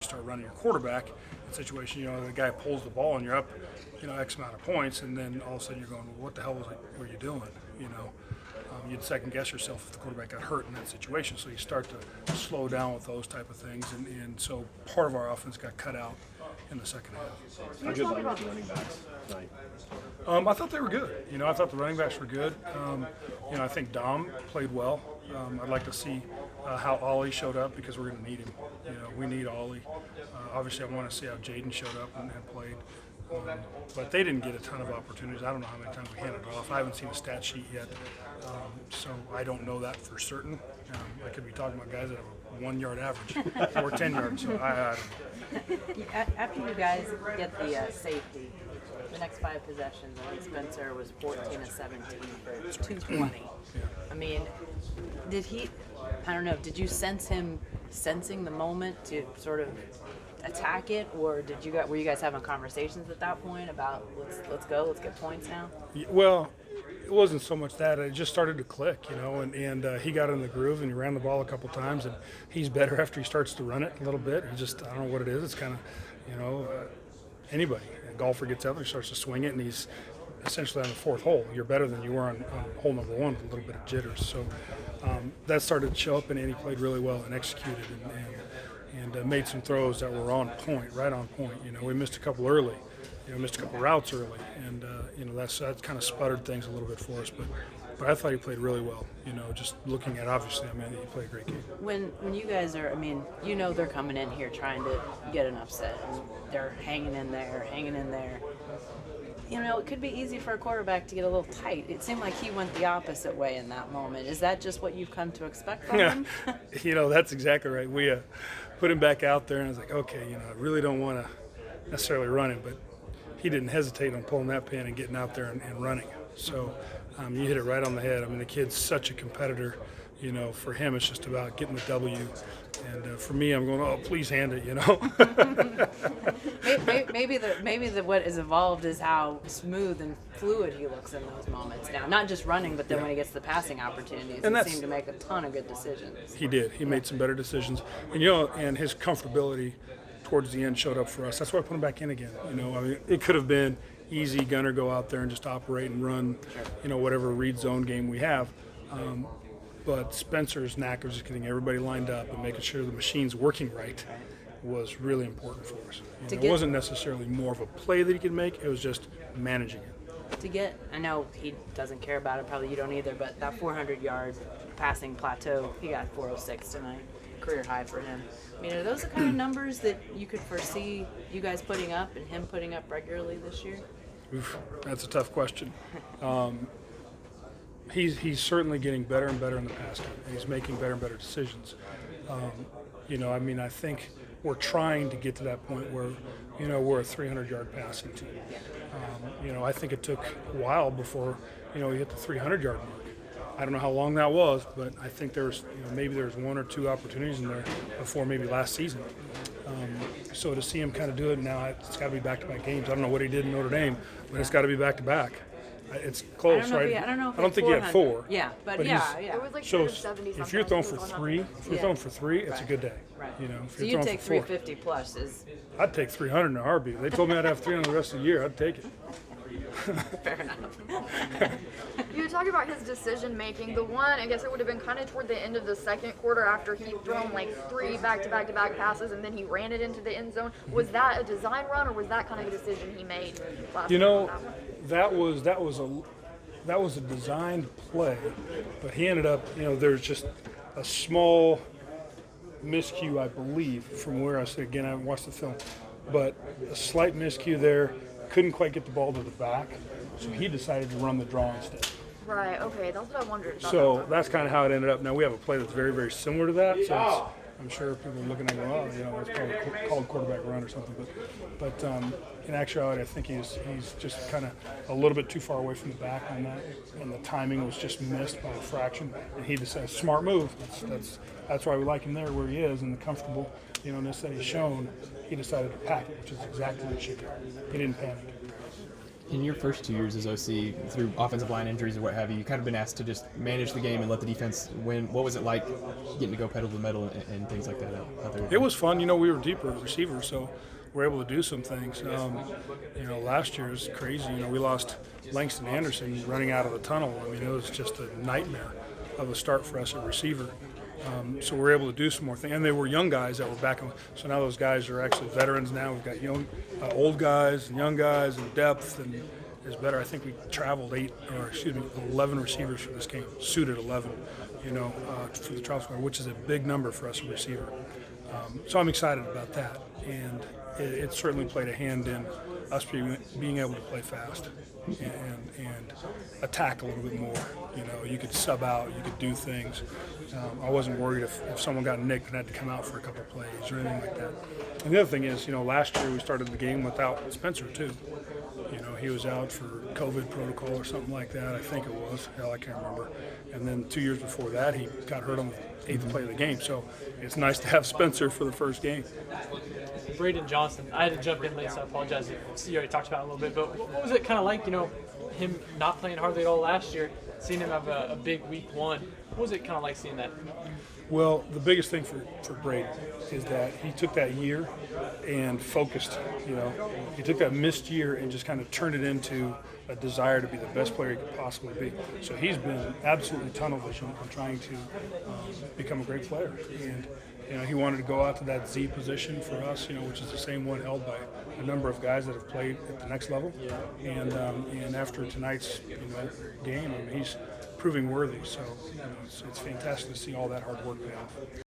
start running your quarterback situation, the guy pulls the ball and you're up, X amount of points, and then all of a sudden you're going, well, what the hell were you doing? You'd second guess yourself if the quarterback got hurt in that situation. So you start to slow down with those type of things, and so part of our offense got cut out in the second half. How good line were the running backs tonight? I thought they were good. I thought the running backs were good. I think Dom played well. I'd like to see how Ollie showed up because we're going to need him. We need Ollie. Obviously, I want to see how Jaden showed up and played. But they didn't get a ton of opportunities. I don't know how many times we handed it off. I haven't seen a stat sheet yet, so I don't know that for certain. I could be talking about guys that have a 1 yard average or 10 yards. So I don't know. After you guys get the safety, the next 5 possessions, I think Spencer was 14 of 17 for 220. Yeah. I mean, did you sense him sensing the moment to sort of attack it, or were you guys having conversations at that point about let's go, let's get points now? Well, it wasn't so much that. It just started to click, and he got in the groove and he ran the ball a couple times, and he's better after he starts to run it a little bit. I don't know what it is. It's kind of, anybody. A golfer gets out there, starts to swing it, and he's essentially on the 4th hole. You're better than you were on hole number 1 with a little bit of jitters. So that started to show up, and he played really well and executed and made some throws that were on point, right on point. We missed a couple early, missed a couple routes early, and that kind of sputtered things a little bit for us. But I thought he played really well. Just looking at obviously, he played a great game. When you guys are, they're coming in here trying to get an upset, and they're hanging in there. It could be easy for a quarterback to get a little tight. It seemed like he went the opposite way in that moment. Is that just what you've come to expect from him? That's exactly right. We put him back out there, and I was like, okay, I really don't want to necessarily run him, but he didn't hesitate on pulling that pin and getting out there and running. So you hit it right on the head. The kid's such a competitor. For him, it's just about getting the W. And for me, I'm going, oh, please hand it, maybe what has evolved is how smooth and fluid he looks in those moments now. Not just running, but then when he gets the passing opportunities, he seemed to make a ton of good decisions. He did. He made some better decisions. And his comfortability towards the end showed up for us. That's why I put him back in again. It could have been easy, Gunner, go out there and just operate and run, whatever read zone game we have. But Spencer's knack of just getting everybody lined up and making sure the machine's working right was really important for us. It wasn't necessarily more of a play that he could make, it was just managing it. I know he doesn't care about it, probably you don't either, but that 400-yard passing plateau, he got 406 tonight, career high for him. Are those the kind of numbers that you could foresee you guys putting up and him putting up regularly this year? Oof, that's a tough question. He's certainly getting better and better in the pass game, and he's making better and better decisions. I think we're trying to get to that point where, we're a 300-yard passing team. I think it took a while before, he hit the 300-yard mark. I don't know how long that was, but I think there's, maybe there's 1 or 2 opportunities in there before maybe last season. So to see him kind of do it now, it's got to be back-to-back games. I don't know what he did in Notre Dame, but it's got to be back-to-back. It's close, right? I don't think he had 4. Yeah, but yeah. It was like So 70 if you're throwing for 3, it's a good day. Right. If So you're you throwing take for 4, 350 plus is I'd take 300 in a heartbeat. They told me I'd have 300 the rest of the year. I'd take it. fair enough. You were talking about his decision making. The one, I guess it would have been kind of toward the end of the second quarter after he'd thrown like 3 back-to-back passes and then he ran it into the end zone. Was that a design run or was that kind of a decision he made last night? That was a designed play, but he ended up, there's just a small miscue, I believe, from where I said, again, I haven't watched the film, but a slight miscue there, couldn't quite get the ball to the back, so he decided to run the draw instead. Right, okay, that's what I wondered about. So that's kind of how it ended up. Now we have a play that's very, very similar to that, so I'm sure people are looking at it going, it's probably called quarterback run or something, but in actuality, I think he's just kind of a little bit too far away from the back on that, and the timing was just missed by a fraction, and he decided, smart move. That's why we like him there where he is, and the comfortableness that he's shown. He decided to pack it, which is exactly what he should do. He didn't panic. In your first 2 years as OC, through offensive line injuries or what have you, you kind of been asked to just manage the game and let the defense win. What was it like getting to go pedal to the metal and things like that out there? It was fun. You know, we were deeper at receiver, so we're able to do some things. You know, last year was crazy. You know, we lost Langston Anderson running out of the tunnel. I mean, it was just a nightmare of a start for us at receiver. So we're able to do some more things. And they were young guys that were back. So now those guys are actually veterans now. We've got young, old guys and young guys and depth, and is better. I think we traveled 11 receivers for this game, suited 11, you know, for the travel squad, which is a big number for us at receiver. So I'm excited about that. And it certainly played a hand in us being able to play fast and attack a little bit more. You know, you could sub out, you could do things. I wasn't worried if someone got nicked and had to come out for a couple of plays or anything like that. And the other thing is, you know, last year we started the game without Spencer too. You know, he was out for COVID protocol or something like that, I think it was. Hell, I can't remember. And then 2 years before that, he got hurt on the 8th play of the game. So it's nice to have Spencer for the first game. Braden Johnson, I had to jump in late, so I apologize if you already talked about it a little bit, but what was it kind of like, you know, him not playing hardly at all last year, seeing him have a big week one? What was it kind of like seeing that? Well, the biggest thing for Braden is that he took that year and focused, you know. He took that missed year and just kind of turned it into a desire to be the best player he could possibly be. So he's been absolutely tunnel vision on trying to become a great player. And, you know, he wanted to go out to that Z position for us, you know, which is the same one held by a number of guys that have played at the next level. And after tonight's, you know, game, I mean, he's proving worthy. So, you know, it's fantastic to see all that hard work pay off.